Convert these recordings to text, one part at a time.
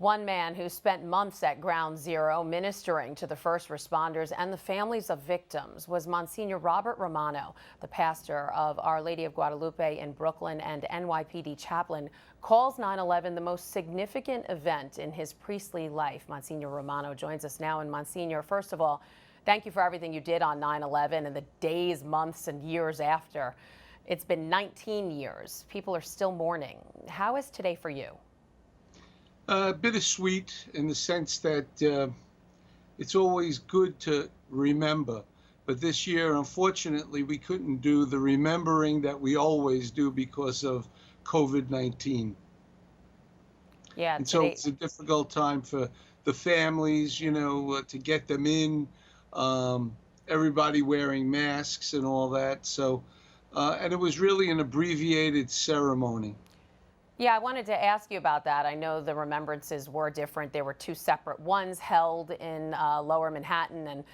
One man who spent months at Ground Zero ministering to the first responders and the families of victims was Monsignor Robert Romano, the pastor of Our Lady of Guadalupe in Brooklyn and NYPD Chaplain, calls 9/11 the most significant event in his priestly life. Monsignor Romano joins us now. And Monsignor, first of all, thank you for everything you did on 9/11 and the days, months, and years after. It's been 19 years. People are still mourning. How is today for you? Bittersweet in the sense that it's always good to remember. But this year, unfortunately, we couldn't do the remembering that we always do because of COVID-19. Yeah, and so it's a difficult time for the families, to get them in, everybody wearing masks and all that. So, and it was really an abbreviated ceremony. Yeah, I wanted to ask you about that. I know the remembrances were different. There were two separate ones held in Lower Manhattan, and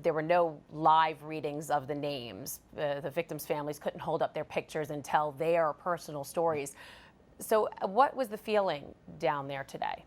there were no live readings of the names. The victims' families couldn't hold up their pictures and tell their personal stories. So what was the feeling down there today?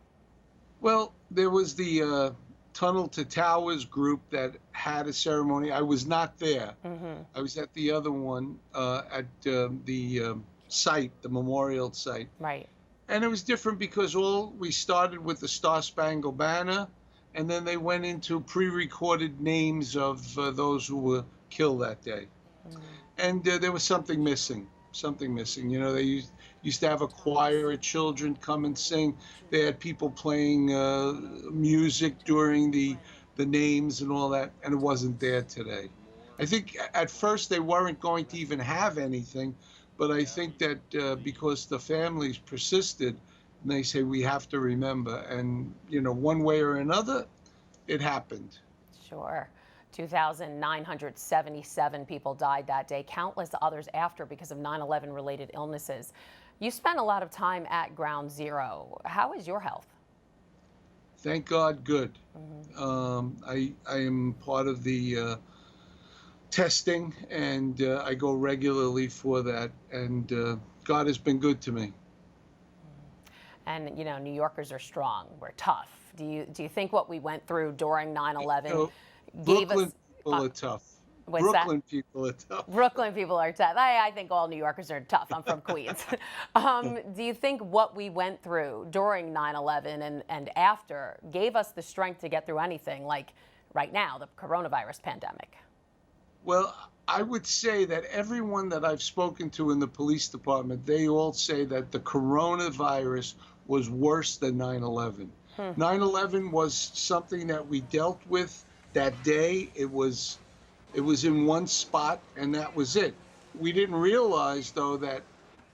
Well, there was the Tunnel to Towers group that had a ceremony. I was not there. Mm-hmm. I was at the other one at the site, the memorial site. Right. And it was different because we started with the Star Spangled Banner, and then they went into pre-recorded names of those who were killed that day. Mm-hmm. And there was something missing. They used to have a choir of children come and sing. They had people playing music during the names and all that, and it wasn't there today. I think at first they weren't going to even have anything, but I think that because the families persisted, and they say we have to remember, and one way or another, it happened. Sure. 2,977 people died that day, countless others after because of 9/11 related illnesses. You spent a lot of time at Ground Zero. How is your health? Thank God, good. Mm-hmm. I am part of the testing, and I go regularly for that, and God has been good to me. And New Yorkers are strong. We're tough. Do you think what we went through during 9/11 gave Brooklyn us? People are tough. Brooklyn people are tough. Brooklyn people are tough. I think all New Yorkers are tough. I'm from Queens. Do you think what we went through during 9/11 and after gave us the strength to get through anything, like right now, the coronavirus pandemic? Well, I would say that everyone that I've spoken to in the police department, they all say that the coronavirus was worse than 9/11. 9/11 was something that we dealt with that day. It was in one spot, and that was it. We didn't realize, though, that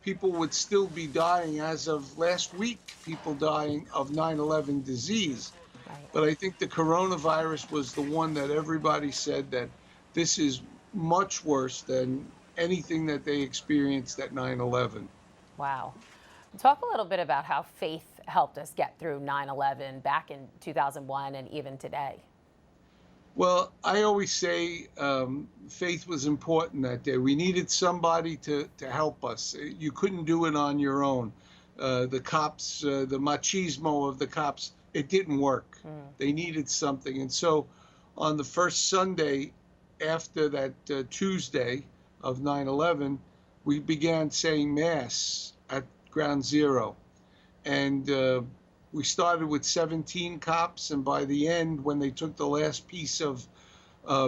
people would still be dying as of last week, people dying of 9/11 disease. Right. But I think the coronavirus was the one that everybody said that this is much worse than anything that they experienced at 9/11. Wow. Talk a little bit about how faith helped us get through 9/11 back in 2001 and even today. Well, I always say faith was important that day. We needed somebody to help us. You couldn't do it on your own. The cops, the machismo of the cops, it didn't work. They needed something. And so on the first Sunday after that Tuesday of 9/11, we began saying Mass at Ground Zero. And we started with 17 cops, and by the end, when they took the last piece of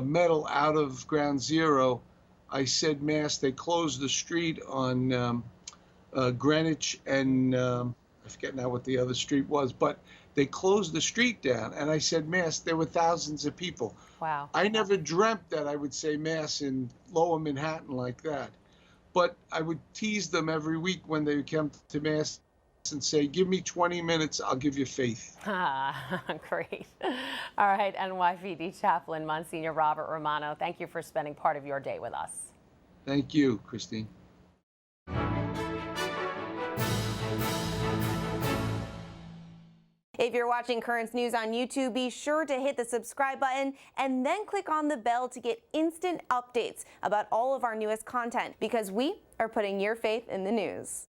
metal out of Ground Zero, I said Mass. They closed the street on Greenwich and I forget now what the other street was, but they closed the street down, and I said Mass. There were thousands of people. Wow. I never dreamt that I would say Mass in Lower Manhattan like that, but I would tease them every week when they came to Mass and say, give me 20 minutes, I'll give you faith. Great. All right, NYPD Chaplain Monsignor Robert Romano, thank you for spending part of your day with us. Thank you, Christine. If you're watching Currents News on YouTube, be sure to hit the subscribe button and then click on the bell to get instant updates about all of our newest content, because we are putting your faith in the news.